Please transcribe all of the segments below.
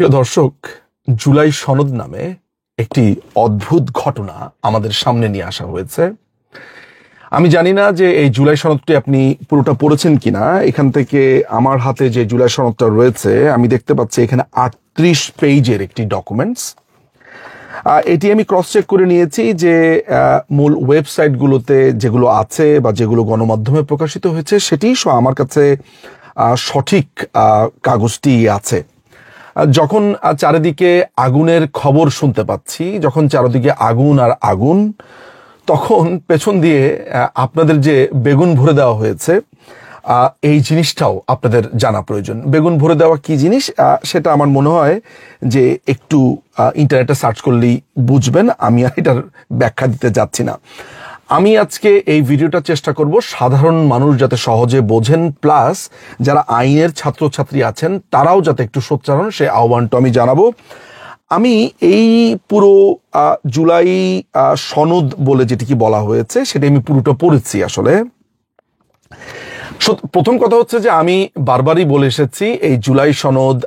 প্রিয় দর্শক, জুলাই সনদ নামে একটি অদ্ভুত ঘটনা আমাদের সামনে নিয়ে আসা হয়েছে। আমি জানি না যে এই জুলাই সনদটি আপনি পুরোটা পড়েছেন কিনা। এখান থেকে আমার হাতে যে জুলাই সনদটা রয়েছে আমি দেখতে পাচ্ছি এখানে 38 পেজের একটি ডকুমেন্টস। এটি আমি ক্রস চেক করে নিয়েছি যে মূল ওয়েবসাইটগুলোতে যেগুলো আছে বা যেগুলো গণমাধ্যমে প্রকাশিত হয়েছে সেটি আমার কাছে সঠিক কাগজটি আছে। যখন চারিদিকে আগুনের খবর শুনতে পাচ্ছি, যখন চারিদিকে আগুন আর আগুন, তখন পেছন দিয়ে আপনাদের যে বেগুন ভরে দেওয়া হয়েছে এই জিনিসটাও আপনাদের জানা প্রয়োজন। বেগুন ভরে দেওয়া কি জিনিস সেটা আমার মনে হয় যে একটু ইন্টারনেটে সার্চ করলেই বুঝবেন। আমি আর এটার ব্যাখ্যা দিতে যাচ্ছি না। আমি আজকে এই ভিডিওটা চেষ্টা করব সাধারণ মানুষ যাতে সহজে বোঝেন, প্লাস যারা আইনের ছাত্রছাত্রী আছেন তারাও যাতে একটু সোচ্চার হন, সে আহ্বানটা আমি জানাবো। আমি এই পুরো জুলাই সনদ বলে যেটিকে বলা হয়েছে সেটা আমি পুরোটা পড়েছি। আসলে প্রথম কথা হচ্ছে যে আমি বারবারই বলে এসেছি এই জুলাই সনদ,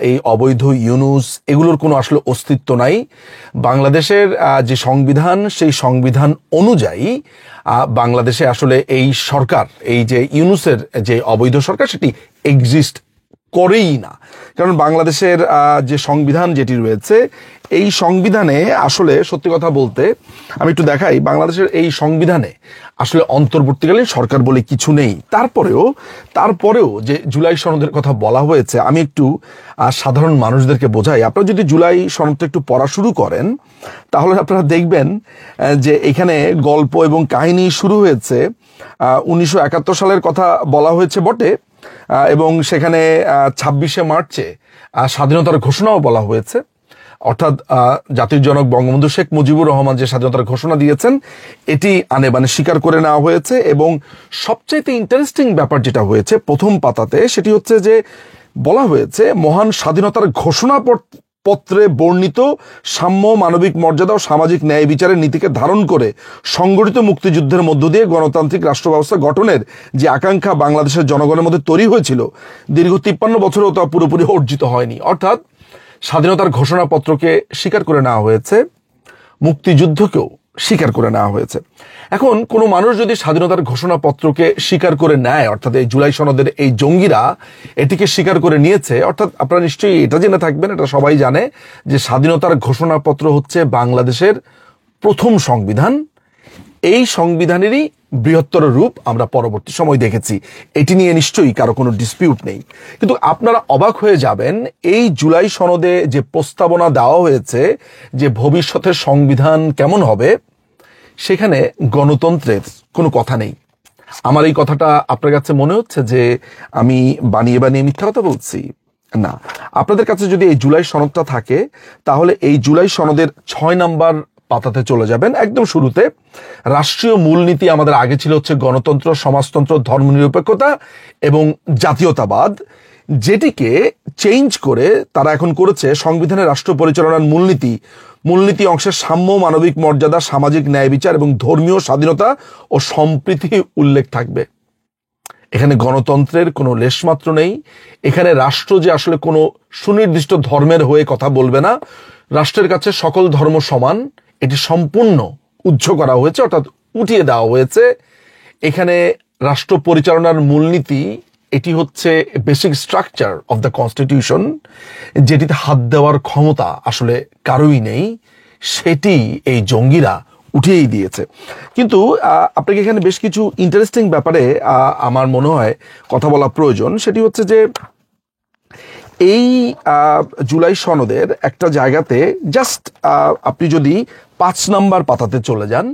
এই অবৈধ ইউনুস, এগুলোর কোনো আসলে অস্তিত্ব নাই। বাংলাদেশের যে সংবিধান, সেই সংবিধান অনুযায়ী বাংলাদেশে আসলে এই সরকার, এই যে ইউনুসের যে অবৈধ সরকার, সেটি এক্সিস্ট করেই না। কারণ বাংলাদেশের যে সংবিধান যেটি রয়েছে, এই সংবিধানে আসলে সত্যি কথা বলতে আমি একটু দেখাই, বাংলাদেশের এই সংবিধানে আসলে অন্তর্বর্তীকালীন সরকার বলে কিছু নেই। তারপরেও যে জুলাই সনদের কথা বলা হয়েছে, আমি একটু সাধারণ মানুষদেরকে বোঝাই। আপনারা যদি জুলাই সনদটা একটু পড়া শুরু করেন তাহলে আপনারা দেখবেন যে এখানে গল্প এবং কাহিনী শুরু হয়েছে 1971 সালের কথা বলা হয়েছে বটে, এবং সেখানে 26শে মার্চে স্বাধীনতার ঘোষণাও বলা হয়েছে। অর্থাৎ জাতির জনক বঙ্গবন্ধু শেখ মুজিবুর রহমান যে স্বাধীনতার ঘোষণা দিয়েছেন এটি আনেবানে স্বীকার করে নেওয়া হয়েছে। এবং সবচেয়ে ইন্টারেস্টিং ব্যাপার যেটা হয়েছে প্রথম পাতাতে, সেটি হচ্ছে যে বলা হয়েছে মহান স্বাধীনতার ঘোষণাপত্রে বর্ণিত সাম্য, মানবিক মর্যাদা ও সামাজিক ন্যায় বিচারের নীতিকে ধারণ করে সংগঠিত মুক্তিযুদ্ধের মধ্য দিয়ে গণতান্ত্রিক রাষ্ট্র ব্যবস্থা গঠনের যে আকাঙ্ক্ষা বাংলাদেশের জনগণের মধ্যে তৈরি হয়েছিল, দীর্ঘ 53 বছরেও তা পুরোপুরি অর্জিত হয়নি। অর্থাৎ স্বাধীনতার ঘোষণাপত্রকে স্বীকার করে নেওয়া হয়েছে, মুক্তিযুদ্ধকেও স্বীকার করে নেওয়া হয়েছে। এখন কোনো মানুষ যদি স্বাধীনতার ঘোষণাপত্রকে স্বীকার করে নেয়, অর্থাৎ এই জুলাই সনদের এই জঙ্গিরা এটিকে স্বীকার করে নিয়েছে, অর্থাৎ আপনারা নিশ্চয়ই এটা জেনে থাকবেন, এটা সবাই জানে যে স্বাধীনতার ঘোষণাপত্র হচ্ছে বাংলাদেশের প্রথম সংবিধান। এই সংবিধানেরই বৃহত্তর রূপ আমরা পরবর্তী সময় দেখেছি, এটি নিয়ে নিশ্চয়ই কারো কোনো ডিসপিউট নেই। কিন্তু আপনারা অবাক হয়ে যাবেন, এই জুলাই সনদে যে প্রস্তাবনা দেওয়া হয়েছে যে ভবিষ্যতের সংবিধান কেমন হবে, সেখানে গণতন্ত্রের কোনো কথা নেই। আমার এই কথাটা আপনার কাছে মনে হচ্ছে যে আমি বানিয়ে বানিয়ে মিথ্যা কথা বলছি? না, আপনাদের কাছে যদি এই জুলাই সনদটা থাকে তাহলে এই জুলাই সনদের 6 নম্বর পাতাতে চলে যাবেন। একদম শুরুতে রাষ্ট্রীয় মূলনীতি আমাদের আগে ছিল হচ্ছে গণতন্ত্র, সমাজতন্ত্র, ধর্মনিরপেক্ষতা এবং জাতীয়তাবাদ, যেটিকে চেঞ্জ করে তারা এখন করেছে সংবিধানের রাষ্ট্র পরিচালনার মূলনীতি অংশের সাম্য, মানবিক মর্যাদা, সামাজিক ন্যায় বিচার এবং ধর্মীয় স্বাধীনতা ও সম্প্রীতি উল্লেখ থাকবে। এখানে গণতন্ত্রের কোনো লেশমাত্র নেই। এখানে রাষ্ট্র যে আসলে কোনো সুনির্দিষ্ট ধর্মের হয়ে কথা বলবে না, রাষ্ট্রের কাছে সকল ধর্ম সমান, এটি সম্পূর্ণ উচ্চ করা হয়েছে, অর্থাৎ উঠিয়ে দেওয়া হয়েছে। এখানে রাষ্ট্র পরিচালনার মূলনীতি, এটি হচ্ছে basic structure of the constitution, যেটিতে হাত দেওয়ার ক্ষমতা আসলে কারোই নেই, সেটি এই জঙ্গিরা উঠিয়েই দিয়েছে। কিন্তু আপনাকে এখানে বেশ কিছু ইন্টারেস্টিং ব্যাপারে আমার মনে হয় কথা বলা প্রয়োজন। সেটি হচ্ছে যে এই জুলাই সনদের একটা জায়গাতে জাস্ট আপনি যদি 5 নম্বর পাতাতে চলে যান,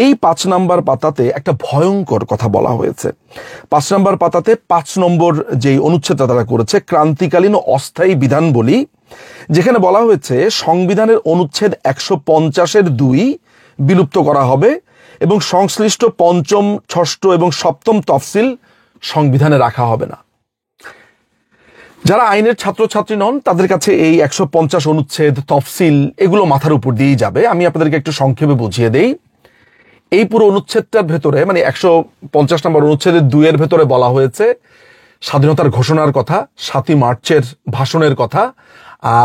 এই 5 নম্বর পাতাতে একটা ভয়ঙ্কর কথা বলা হয়েছে। 5 নম্বর পাতাতে 5 নম্বর যেই অনুচ্ছেদটা তারা করেছে, ক্রান্তিকালীন ও অস্থায়ী বিধান বলি, যেখানে বলা হয়েছে সংবিধানের অনুচ্ছেদ 150-এর 2 বিলুপ্ত করা হবে এবং সংশ্লিষ্ট 5ম, 6ষ্ঠ এবং 7ম তফসিল সংবিধানে রাখা হবে না। যারা আইনের ছাত্রছাত্রী নন তাদের কাছে এই 150 অনুচ্ছেদ, তফসিল, এগুলো মাথার উপর দিয়েই যাবে। আমি আপনাদেরকে একটু সংক্ষেপে বুঝিয়ে দেই। এই পুরো অনুচ্ছেদটার ভেতরে, মানে 150 নম্বর অনুচ্ছেদের 2-এর ভেতরে বলা হয়েছে স্বাধীনতার ঘোষণার কথা, 7ই মার্চের ভাষণের কথা,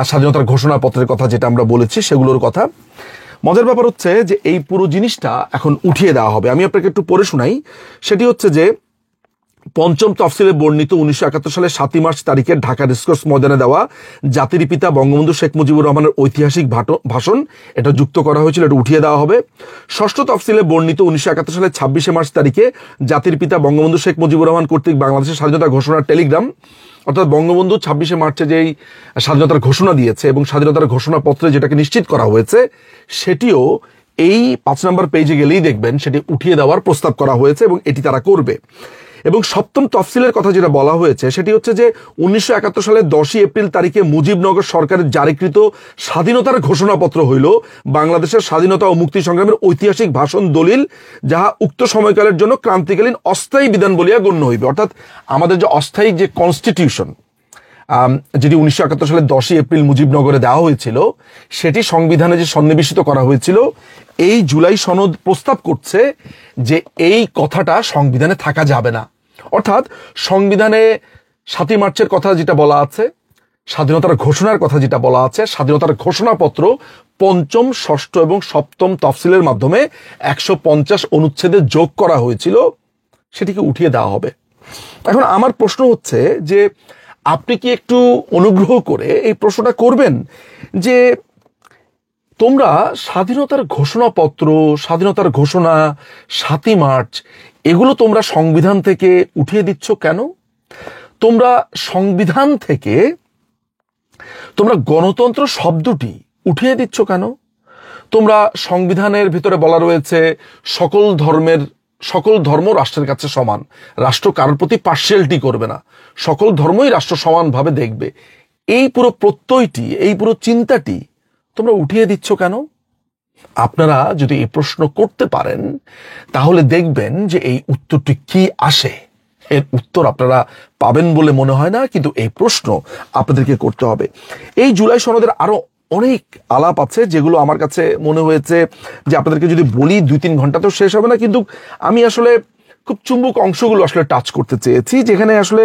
স্বাধীনতার ঘোষণাপত্রের কথা যেটা আমরা বলেছি সেগুলোর কথা। মজার ব্যাপার হচ্ছে যে এই পুরো জিনিসটা এখন উঠিয়ে দেওয়া হবে। আমি আপনাকে একটু পড়ে শোনাই। সেটি হচ্ছে যে পঞ্চম তফসিলে বর্ণিত 1971 সালের 7 মার্চ তারিখের ঢাকা রেসকোর্স ময়দানে দেওয়া জাতির পিতা বঙ্গবন্ধু শেখ মুজিবুর রহমানের ঐতিহাসিক ভাষণ এটা যুক্ত করা হয়েছিল, এটা উঠিয়ে দেওয়া হবে। ষষ্ঠ তফসিলে বর্ণিত 1971 সালের 26 মার্চ তারিখে জাতির পিতা বঙ্গবন্ধু শেখ মুজিবুর রহমান কর্তৃক বাংলাদেশের স্বাধীনতা ঘোষণার টেলিগ্রাম, অর্থাৎ বঙ্গবন্ধু 26 মার্চে যেই স্বাধীনতার ঘোষণা দিয়েছে এবং স্বাধীনতার ঘোষণাপত্রে যেটাকে নিশ্চিত করা হয়েছে সেটিও এই 5 নম্বর পেজে গেলেই দেখবেন সেটি উঠিয়ে দেওয়ার প্রস্তাব করা হয়েছে এবং এটি তারা করবে। এবং সপ্তম তফসিলের কথা যেটা বলা হয়েছে সেটি হচ্ছে যে 1971 সালের 10 এপ্রিল তারিখে মুজিবনগর সরকারের জারিকৃত স্বাধীনতার ঘোষণাপত্র হইল বাংলাদেশের স্বাধীনতা ও মুক্তি সংগ্রামের ঐতিহাসিক ভাষণ দলিল, যাহা উক্ত সময়কালের জন্য ক্রান্তিকালীন অস্থায়ী বিধান বলিয়া গণ্য হইবে। অর্থাৎ আমাদের যে অস্থায়ী যে কনস্টিটিউশন যেটি 1971 সালের 10 এপ্রিল মুজিবনগরে দেওয়া হয়েছিল সেটি সংবিধানে যে সন্নিবেশিত করা হয়েছিল, এই জুলাই সনদ প্রস্তাব করছে যে এই কথাটা সংবিধানে থাকা যাবে না। অর্থাৎ সংবিধানে 7 মার্চের কথা যেটা বলা আছে, স্বাধীনতার ঘোষণার কথা যেটা বলা আছে, স্বাধীনতার ঘোষণাপত্র পঞ্চম, ষষ্ঠ এবং সপ্তম তফসিলের মাধ্যমে 150 অনুচ্ছেদে যোগ করা হয়েছিল, সেটিকে উঠিয়ে দেওয়া হবে। এখন আমার প্রশ্ন হচ্ছে যে আপনি কি একটু অনুগ্রহ করে এই প্রশ্নটা করবেন যে তোমরা স্বাধীনতার ঘোষণাপত্র, স্বাধীনতার ঘোষণা, 7 মার্চ এগুলো তোমরা সংবিধান থেকে উঠিয়ে দিচ্ছ কেন? তোমরা সংবিধান থেকে তোমরা গণতন্ত্র শব্দটি উঠিয়ে দিচ্ছ কেন? তোমরা সংবিধানের ভিতরে বলা রয়েছে সকল ধর্ম রাষ্ট্রের কাছে সমান, রাষ্ট্র কারোর প্রতি পার্সিয়ালিটি করবে না, সকল ধর্মই রাষ্ট্র সমানভাবে দেখবে। এই পুরো প্রত্যয়টি, এই পুরো চিন্তাটি তোমরা উঠিয়ে দিচ্ছ কেন? আপনারা যদি এই প্রশ্ন করতে পারেন তাহলে দেখবেন যে এই উত্তরটি কি আসে। এর উত্তর আপনারা পাবেন বলে মনে হয় না, কিন্তু এই প্রশ্ন আপনাদেরকে করতে হবে। এই জুলাই সনদের আরো অনেক আলাপ আছে যেগুলো আমার কাছে মনে হয়েছে যে আপনাদেরকে যদি বলি 2-3 ঘন্টা তো শেষ হবে না, কিন্তু আমি আসলে খুব চুম্বক অংশগুলো আসলে টাচ করতে চেয়েছি, যেখানে আসলে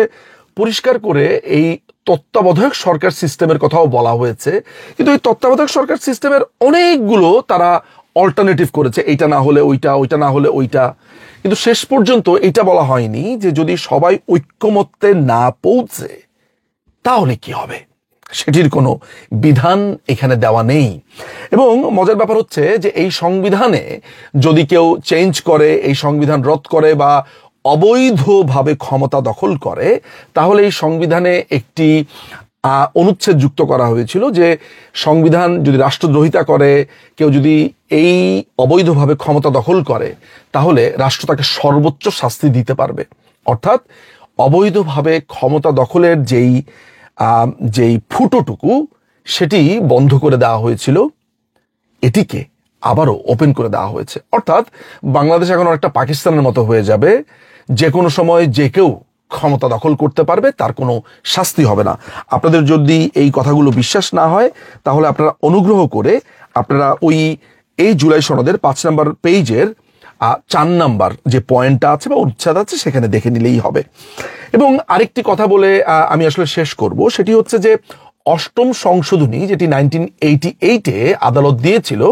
পরিষ্কার করে এই তত্ত্বাবধায়ক সরকার সিস্টেমের কথাও বলা হয়েছে। কিন্তু এই তত্ত্বাবধায়ক সরকার সিস্টেমের অনেকগুলো তারা অল্টারনেটিভ করেছে, এইটা না হলে ওইটা, ওইটা না হলে ওইটা, কিন্তু শেষ পর্যন্ত এটা বলা হয়নি যে যদি সবাই ঐক্যমত্যে না পৌঁছে তাহলে কি হবে, সেটির কোনো বিধান এখানে দেওয়া নেই। এবং মজার ব্যাপার হচ্ছে যে এই সংবিধানে যদি কেউ চেঞ্জ করে, এই সংবিধান রদ করে বা অবৈধভাবে ক্ষমতা দখল করে, তাহলে এই সংবিধানে একটি অনুচ্ছেদ যুক্ত করা হয়েছিল যে সংবিধান যদি রাষ্ট্রদ্রোহিতা করে, কেউ যদি এই অবৈধভাবে ক্ষমতা দখল করে, তাহলে রাষ্ট্র তাকে সর্বোচ্চ শাস্তি দিতে পারবে। অর্থাৎ অবৈধভাবে ক্ষমতা দখলের যেই ফুটোটুকু সেটি বন্ধ করে দেওয়া হয়েছিল, এটিকে আবারও ওপেন করে দেওয়া হয়েছে। অর্থাৎ বাংলাদেশ এখন একটা পাকিস্তানের মতো হয়ে যাবে, যে কোনো সময় যে কেউ ক্ষমতা দখল করতে পারবে, তার কোনো শাস্তি হবে না। আপনাদের যদি এই কথাগুলো বিশ্বাস না হয় তাহলে আপনারা অনুগ্রহ করে আপনারা এই জুলাই সনদের 5 নম্বর পেজের 4 নাম্বার যে পয়েন্টটা আছে বা উচ্ছেদ আছে সেখানে দেখে নিলেই হবে। এবং আরেকটি কথা বলে আমি আসলে শেষ করব, সেটি হচ্ছে যে 8ম সংশোধনী যেটি 1988-এ আদালত দিয়েছিল,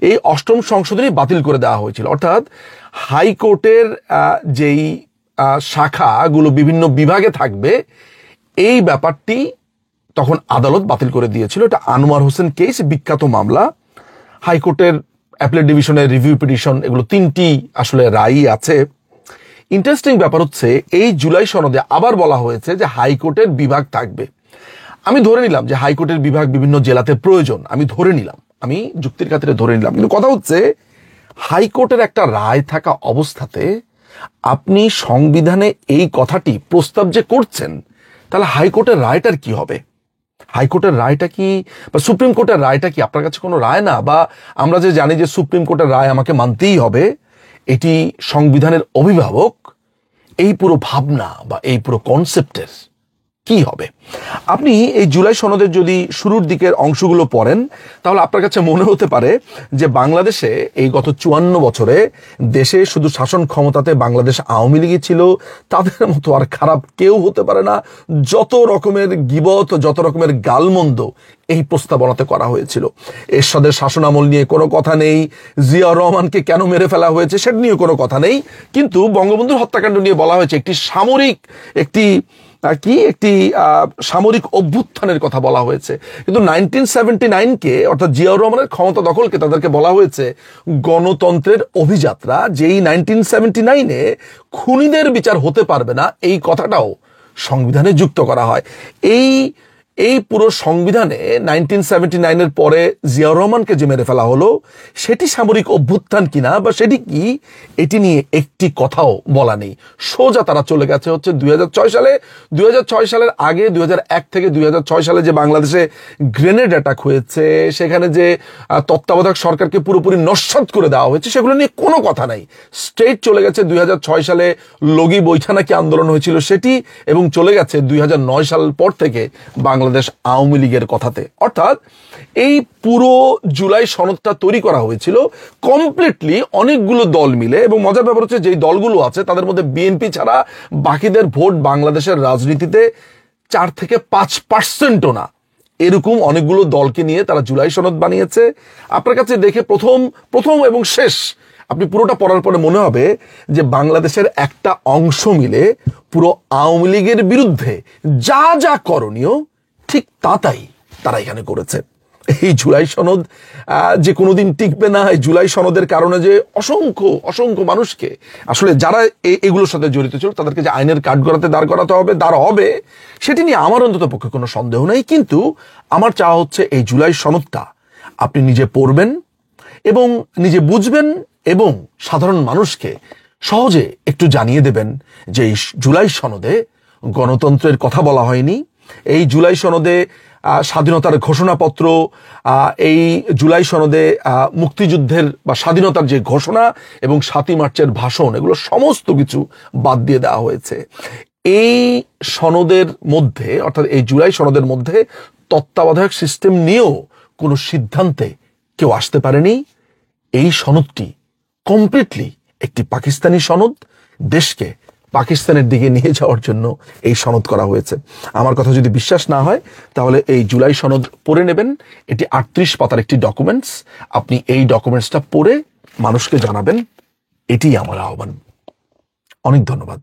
এই 8ম সংশোধনী বাতিল করে দেওয়া হয়েছিল। অর্থাৎ হাইকোর্টের যেই শাখাগুলো বিভিন্ন বিভাগে থাকবে, এই ব্যাপারটি তখন আদালত বাতিল করে দিয়েছিল। এটা আনোয়ার হোসেন কেস, বিখ্যাত মামলা। হাইকোর্টের অ্যাপিলেট ডিভিশনের রিভিউ পিটিশন, এগুলো 3টি আসলে রায়ই আছে। ইন্টারেস্টিং ব্যাপার হচ্ছে এই জুলাই সনদে আবার বলা হয়েছে যে হাইকোর্টের বিভাগ থাকবে। আমি ধরে নিলাম যে হাইকোর্টের বিভাগ বিভিন্ন জেলাতে প্রয়োজন, আমি যুক্তির খাতিরে ধরে নিলাম, কিন্তু কথা হচ্ছে হাইকোর্টের একটা রায় থাকা অবস্থাতে আপনি সংবিধানে এই কথাটি প্রস্তাব যে করছেন, তাহলে হাইকোর্টের রায়টার কি হবে? হাইকোর্টের রায়টা কি বা সুপ্রিম কোর্টের রায়টা কি আপনার কাছে কোনো রায় না? বা আমরা যে জানি যে সুপ্রিম কোর্টের রায় আমাকে মানতেই হবে, এটি সংবিধানের অভিভাবক, এই পুরো ভাবনা বা এই পুরো কনসেপ্টের কি হবে? আপনি এই জুলাই সনদের যদি শুরুর দিকের অংশগুলো পড়েন তাহলে আপনার কাছে মনে হতে পারে যে বাংলাদেশে এই গত 54 বছরে দেশে শুধু শাসন ক্ষমতাতে বাংলাদেশ আওয়ামী লীগই ছিল, তাদের মতো আর খারাপ কেউ হতে পারে না। যত রকমের গীবত, যত রকমের গালমন্দ এই প্রস্তাবনাতে করা হয়েছিল। এরশাদের শাসনামল নিয়ে কোনো কথা নেই, জিয়াউর রহমানকে কেন মেরে ফেলা হয়েছে সেটা নিয়ে কোনো কথা নেই, কিন্তু বঙ্গবন্ধুর হত্যাকাণ্ড নিয়ে বলা হয়েছে একটি সামরিক অভ্যুত্থানের কথা বলা হয়েছে। কিন্তু 1979-কে অর্থাৎ জিয়াউর রহমানের ক্ষমতা দখলকে তাদেরকে বলা হয়েছে গণতন্ত্রের অভিযাত্রা। যেই 1979-এ খুনিদের বিচার হতে পারবে না এই কথাটাও সংবিধানে যুক্ত করা হয়। এই পুরো সংবিধানে 1979-এর পরে জিয়াউর রহমানকে যে মেরে ফেলা হলো সেটি সামরিক অভ্যুত্থান কিনা বা সেটি কি, এটি নিয়ে একটি কথাও বলা নেই। সোজা তারা চলে গেছে হচ্ছে 2006 সালে। 2006 সালের আগে 2001 থেকে 2006 সালে যে বাংলাদেশে গ্রেনেড অ্যাটাক হয়েছে, সেখানে যে তত্ত্বাবধায়ক সরকারকে পুরোপুরি নস্যাৎ করে দেওয়া হয়েছে, সেগুলো নিয়ে কোনো কথা নাই। স্ট্রেট চলে গেছে 2006 সালে লগি বৈঠা নাকি আন্দোলন হয়েছিল সেটি, এবং চলে গেছে 2009 সাল পর থেকে বাংলাদেশ আওয়ামী লীগের কথাতে। অর্থাৎ এই পুরো জুলাই সনদটা তৈরি করা হয়েছিল কমপ্লিটলি অনেকগুলো দল মিলে, এবং মজার ব্যাপার হচ্ছে যেই দলগুলো আছে তাদের মধ্যে বিএনপি ছাড়া বাকিদের ভোট বাংলাদেশের রাজনীতিতে 4 থেকে 5%ও না, এরকম অনেকগুলো দলকে নিয়ে তারা জুলাই সনদ বানিয়েছে। আপনার কাছে দেখে প্রথম এবং শেষ আপনি পুরোটা পড়ার পরে মনে হবে যে বাংলাদেশের একটা অংশ মিলে পুরো আওয়ামী লীগের বিরুদ্ধে যা যা করণীয় ঠিক তাই তারা এখানে করেছে। এই জুলাই সনদ যে কোনোদিন টিকবে না, এই জুলাই সনদের কারণে যে অসংখ্য মানুষকে আসলে যারা এগুলোর সাথে জড়িত ছিল তাদেরকে যে আইনের কাঠগড়াতে দাঁড় হবে সেটি নিয়ে আমার অন্তত পক্ষে কোনো সন্দেহ নেই। কিন্তু আমার চাওয়া হচ্ছে এই জুলাই সনদটা আপনি নিজে পড়বেন এবং নিজে বুঝবেন এবং সাধারণ মানুষকে সহজে একটু জানিয়ে দেবেন যে এই জুলাই সনদে গণতন্ত্রের কথা বলা হয়নি, এই জুলাই সনদে স্বাধীনতার ঘোষণাপত্র, এই জুলাই সনদে মুক্তিযুদ্ধের বা স্বাধীনতার যে ঘোষণা এবং 7ই মার্চের ভাষণ, এগুলো সমস্ত কিছু বাদ দিয়ে দেওয়া হয়েছে। এই সনদের মধ্যে অর্থাৎ এই জুলাই সনদের মধ্যে তত্ত্বাবধায়ক সিস্টেম নিয়েও কোনো সিদ্ধান্তে কেউ আসতে পারেনি। এই সনদটি কমপ্লিটলি একটি পাকিস্তানি সনদ, দেশকে পাকিস্তানের দিকে নিয়ে যাওয়ার জন্য এই সনদ করা হয়েছে। আমার কথা যদি বিশ্বাস না হয় তাহলে এই জুলাই সনদ পড়ে নেবেন। এটি 38 পাতার একটি ডকুমেন্টস। আপনি এই ডকুমেন্টসটা পড়ে মানুষকে জানাবেন, এটি আমার আহ্বান। অনেক ধন্যবাদ।